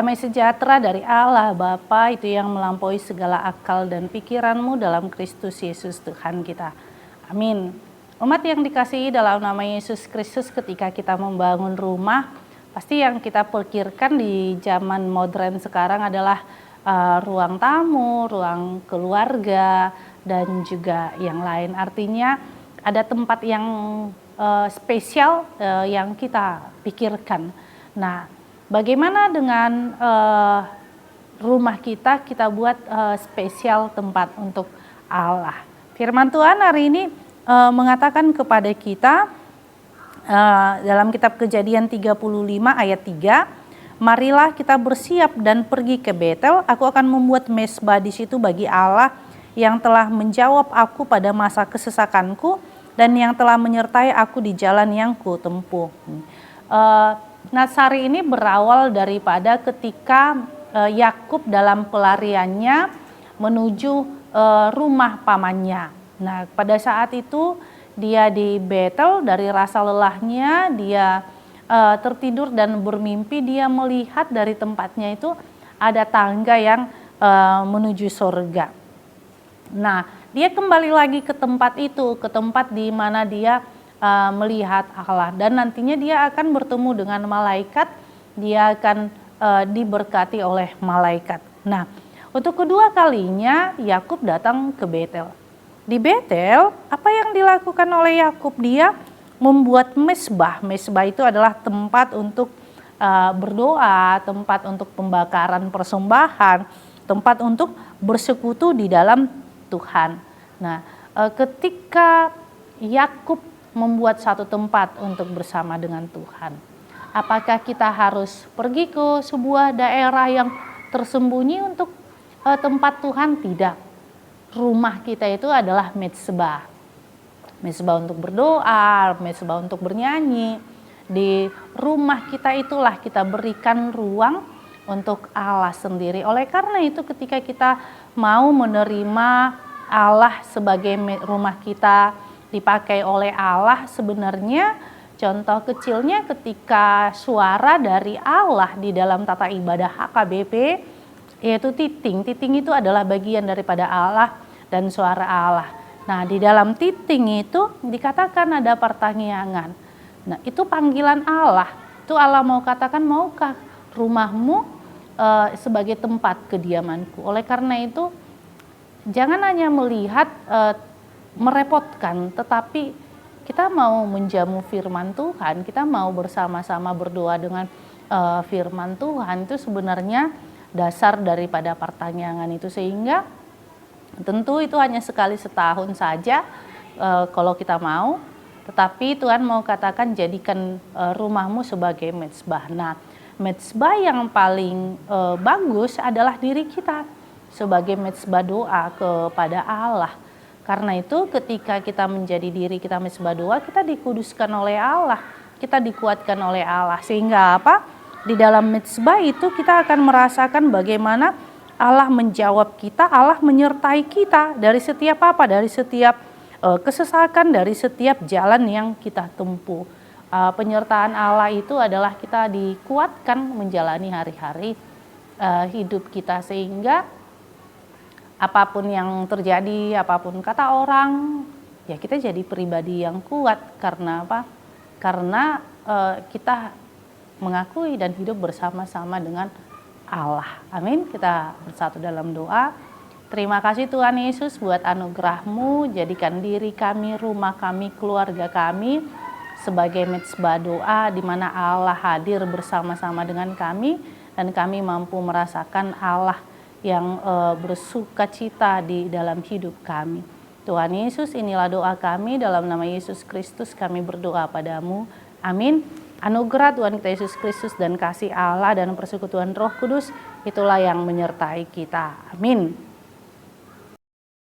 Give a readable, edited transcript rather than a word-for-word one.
Damai sejahtera dari Allah Bapa itu yang melampaui segala akal dan pikiranmu dalam Kristus Yesus Tuhan kita. Amin. Umat yang dikasihi dalam nama Yesus Kristus, ketika kita membangun rumah, pasti yang kita pikirkan di zaman modern sekarang adalah ruang tamu, ruang keluarga, dan juga yang lain. Artinya ada tempat yang spesial yang kita pikirkan. Nah, bagaimana dengan rumah kita buat spesial tempat untuk Allah. Firman Tuhan hari ini mengatakan kepada kita dalam kitab Kejadian 35 ayat 3, marilah kita bersiap dan pergi ke Betel, aku akan membuat mezbah di situ bagi Allah yang telah menjawab aku pada masa kesesakanku dan yang telah menyertai aku di jalan yang kutempuh. Nasari ini berawal daripada ketika Yakub dalam pelariannya menuju rumah pamannya. Nah, pada saat itu dia di Betel, dari rasa lelahnya dia tertidur dan bermimpi, dia melihat dari tempatnya itu ada tangga yang menuju surga. Nah, dia kembali lagi ke tempat itu, ke tempat di mana dia melihat Allah, dan nantinya dia akan bertemu dengan malaikat, dia akan diberkati oleh malaikat. Nah, untuk kedua kalinya Yakub datang ke Betel. Di Betel, apa yang dilakukan oleh Yakub? Dia membuat mezbah. Mezbah itu adalah tempat untuk berdoa, tempat untuk pembakaran persembahan, tempat untuk bersekutu di dalam Tuhan. Nah, ketika Yakub membuat satu tempat untuk bersama dengan Tuhan, apakah kita harus pergi ke sebuah daerah yang tersembunyi untuk tempat Tuhan? Tidak. Rumah kita itu adalah mezbah. Mezbah untuk berdoa, mezbah untuk bernyanyi. Di rumah kita itulah kita berikan ruang untuk Allah sendiri. Oleh karena itu ketika kita mau menerima Allah sebagai rumah kita, dipakai oleh Allah, sebenarnya contoh kecilnya ketika suara dari Allah di dalam tata ibadah HKBP, yaitu titing. Titing itu adalah bagian daripada Allah dan suara Allah. Nah, di dalam titing itu dikatakan ada pertanyaan. Nah, itu panggilan Allah. Itu Allah mau katakan, maukah rumahmu sebagai tempat kediamanku? Oleh karena itu, jangan hanya melihat merepotkan, tetapi kita mau menjamu firman Tuhan, kita mau bersama-sama berdoa dengan firman Tuhan, itu sebenarnya dasar daripada pertanyaan itu. Sehingga tentu itu hanya sekali setahun saja kalau kita mau, tetapi Tuhan mau katakan jadikan rumahmu sebagai mezbah. Nah, mezbah yang paling bagus adalah diri kita sebagai mezbah doa kepada Allah. Karena itu ketika kita menjadi diri kita mezbah doa, kita dikuduskan oleh Allah, kita dikuatkan oleh Allah. Sehingga apa? Di dalam mezbah itu kita akan merasakan bagaimana Allah menjawab kita, Allah menyertai kita dari setiap apa? Dari setiap kesesakan, dari setiap jalan yang kita tempuh. Penyertaan Allah itu adalah kita dikuatkan menjalani hari-hari hidup kita, sehingga apapun yang terjadi, apapun kata orang, ya kita jadi pribadi yang kuat. Karena apa? Karena kita mengakui dan hidup bersama-sama dengan Allah. Amin. Kita bersatu dalam doa. Terima kasih Tuhan Yesus buat anugerah-Mu. Jadikan diri kami, rumah kami, keluarga kami sebagai mezbah doa, di mana Allah hadir bersama-sama dengan kami, dan kami mampu merasakan Allah yang bersukacita di dalam hidup kami. Tuhan Yesus, inilah doa kami, dalam nama Yesus Kristus kami berdoa padamu. Amin. Anugerah Tuhan kita Yesus Kristus dan kasih Allah dan persekutuan Roh Kudus itulah yang menyertai kita. Amin.